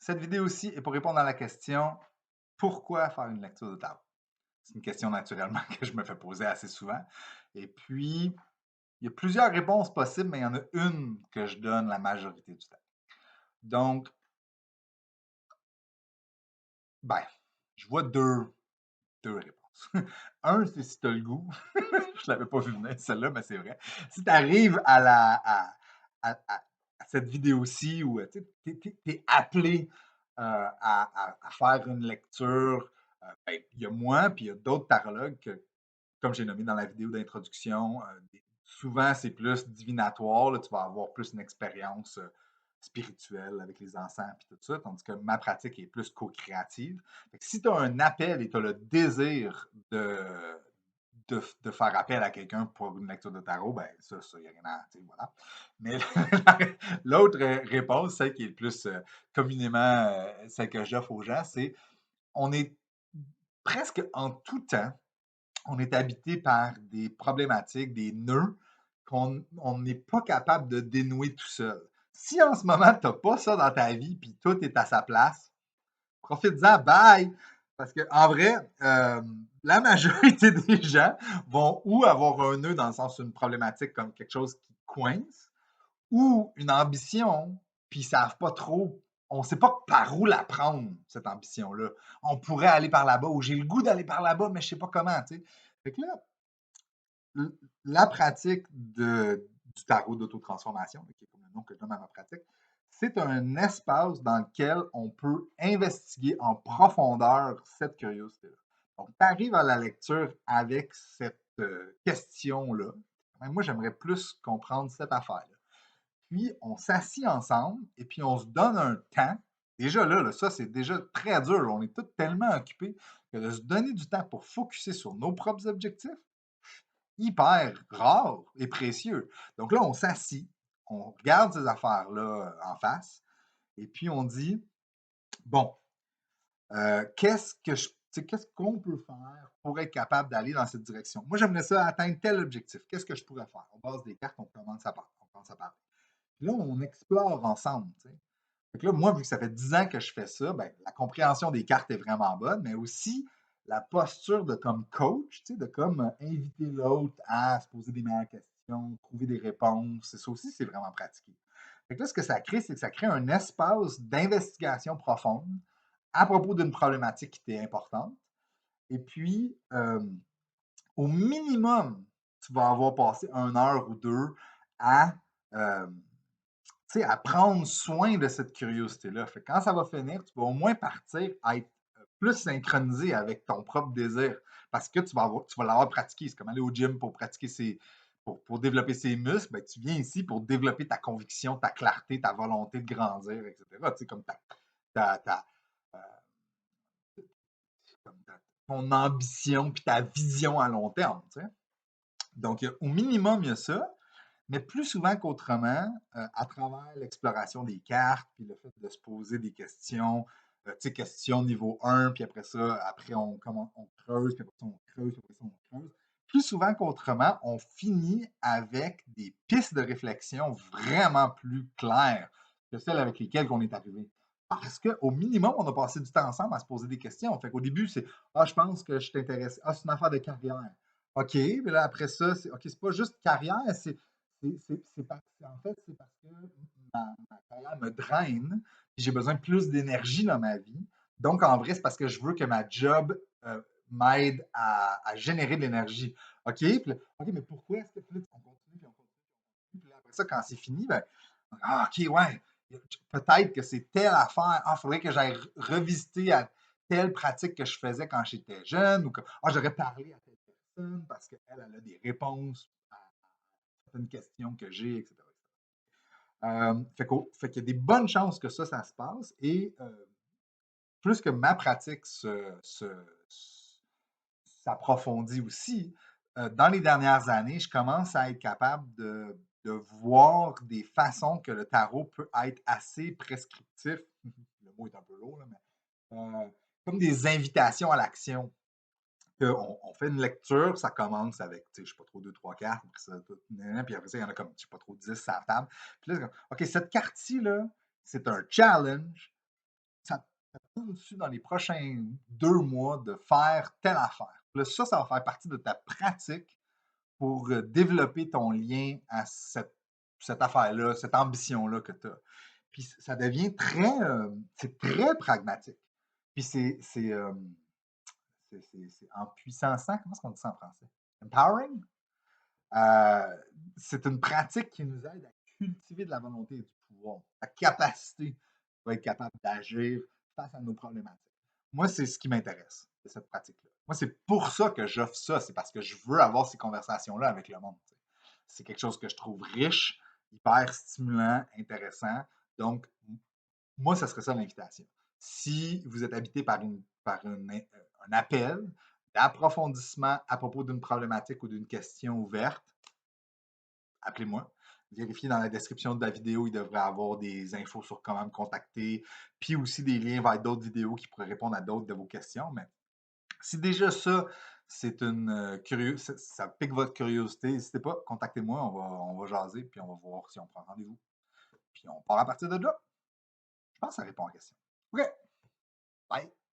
Cette vidéo-ci est pour répondre à la question pourquoi faire une lecture de tarot? C'est une question naturellement que je me fais poser assez souvent. Et puis, il y a plusieurs réponses possibles, mais il y en a une que je donne la majorité du temps. Donc, ben, je vois deux réponses. Un, c'est si tu as le goût. Je l'avais pas vu venir, celle-là, mais c'est vrai. Si tu arrives à cette vidéo-ci où tu es appelé à faire une lecture, ben, il y a moi, puis il y a d'autres tarologues que, comme j'ai nommé dans la vidéo d'introduction, souvent c'est plus divinatoire, là, tu vas avoir plus une expérience spirituelle avec les encens et tout ça, tandis que ma pratique est plus co-créative. Si tu as un appel et tu as le désir de faire appel à quelqu'un pour une lecture de tarot, ben ça, il n'y a rien à dire, voilà. Mais l'autre réponse, celle qui est le plus communément celle que j'offre aux gens, c'est on est presque en tout temps, on est habité par des problématiques, des nœuds qu'on n'est pas capable de dénouer tout seul. Si en ce moment, tu n'as pas ça dans ta vie, puis tout est à sa place, profite-en, bye! Parce qu'en vrai, la majorité des gens vont ou avoir un nœud dans le sens d'une problématique comme quelque chose qui coince, ou une ambition, puis ils ne savent pas trop, on ne sait pas par où la prendre, cette ambition-là. On pourrait aller par là-bas, ou j'ai le goût d'aller par là-bas, mais je ne sais pas comment, tu sais. Fait que là, la pratique du tarot d'autotransformation, qui est comme le nom que je donne à ma pratique, c'est un espace dans lequel on peut investiguer en profondeur cette curiosité-là. Donc, tu arrives à la lecture avec cette question-là. Moi, j'aimerais plus comprendre cette affaire-là. Puis, on s'assit ensemble et puis on se donne un temps. Déjà là, ça, c'est déjà très dur. On est tous tellement occupés que de se donner du temps pour focuser sur nos propres objectifs, hyper rare et précieux. Donc là, on s'assit, on regarde ces affaires-là en face, et puis on dit, bon, qu'est-ce qu'on peut faire pour être capable d'aller dans cette direction? Moi, j'aimerais ça atteindre tel objectif. Qu'est-ce que je pourrais faire? On base des cartes, on commence à parler. Puis là, on explore ensemble. T'sais. Fait que là, moi, vu que ça fait 10 ans que je fais ça, ben, la compréhension des cartes est vraiment bonne, mais aussi la posture de comme coach, de comme inviter l'autre à se poser des meilleures questions, trouver des réponses. Ça aussi, c'est vraiment pratiqué. Fait que là, ce que ça crée, c'est que ça crée un espace d'investigation profonde à propos d'une problématique qui était importante. Et puis, au minimum, tu vas avoir passé 1 heure ou deux à euh, à prendre soin de cette curiosité-là. Fait que quand ça va finir, tu vas au moins partir à être plus synchronisé avec ton propre désir parce que tu vas l'avoir pratiqué. C'est comme aller au gym pour pratiquer pour développer ses muscles. Ben, tu viens ici pour développer ta conviction, ta clarté, ta volonté de grandir, etc. Tu sais, comme euh, ton ambition puis ta vision à long terme. Tu sais. Donc, au minimum, il y a ça. Mais plus souvent qu'autrement, à travers l'exploration des cartes, puis le fait de se poser des questions, tu sais, questions niveau 1, puis après ça, après on creuse, puis après ça, on creuse, puis après ça, on creuse. Plus souvent qu'autrement, on finit avec des pistes de réflexion vraiment plus claires que celles avec lesquelles on est arrivé. Parce qu'au minimum, on a passé du temps ensemble à se poser des questions. Fait qu'au début, c'est ah, je pense que je t'intéresse. Ah, c'est une affaire de carrière. OK, mais là, après ça, c'est OK, c'est pas juste carrière, en fait, c'est parce que ma carrière me draine, puis j'ai besoin de plus d'énergie dans ma vie. Donc, en vrai, c'est parce que je veux que ma job m'aide à générer de l'énergie. OK, puis OK, mais pourquoi est-ce que puis là, on continue, puis on continue, puis on continue, puis là, après ça, quand c'est fini, ben, ah, OK, ouais, peut-être que c'est telle affaire. Ah, il faudrait que j'aille revisiter à telle pratique que je faisais quand j'étais jeune, ou que ah, j'aurais parlé à telle personne parce qu'elle elle a des réponses à certaines questions que j'ai, etc. Fait qu'il y a des bonnes chances que ça se passe. Et plus que ma pratique s'approfondit aussi, dans les dernières années, je commence à être capable de voir des façons que le tarot peut être assez prescriptif. Le mot est un peu lourd, là, mais comme des invitations à l'action. On fait une lecture, ça commence avec, tu sais, je sais pas trop, deux, trois cartes, puis, puis après ça, il y en a comme, je sais pas trop, 10 à la table. Puis là, c'est comme, OK, cette carte-ci, là, c'est un challenge. Dessus dans les prochains 2 mois de faire telle affaire. Là, ça va faire partie de ta pratique pour développer ton lien à cette affaire-là, cette ambition-là que tu as. Puis ça devient c'est très pragmatique. Puis c'est en puissançant, comment est-ce qu'on dit ça en français? Empowering? Euh, c'est une pratique qui nous aide à cultiver de la volonté et du pouvoir, la capacité pour être capable d'agir face à nos problématiques. Moi, c'est ce qui m'intéresse de cette pratique-là. Moi, c'est pour ça que j'offre ça, c'est parce que je veux avoir ces conversations-là avec le monde. C'est quelque chose que je trouve riche, hyper stimulant, intéressant. Donc, moi, ça serait ça l'invitation. Si vous êtes habité un appel d'approfondissement à propos d'une problématique ou d'une question ouverte, appelez-moi. Vérifiez dans la description de la vidéo, il devrait y avoir des infos sur comment me contacter, puis aussi des liens vers d'autres vidéos qui pourraient répondre à d'autres de vos questions. Mais si déjà ça, c'est une ça pique votre curiosité, n'hésitez pas, contactez-moi, on va jaser, puis on va voir si on prend rendez-vous. Puis on part à partir de là. Je pense que ça répond à la question. OK, bye!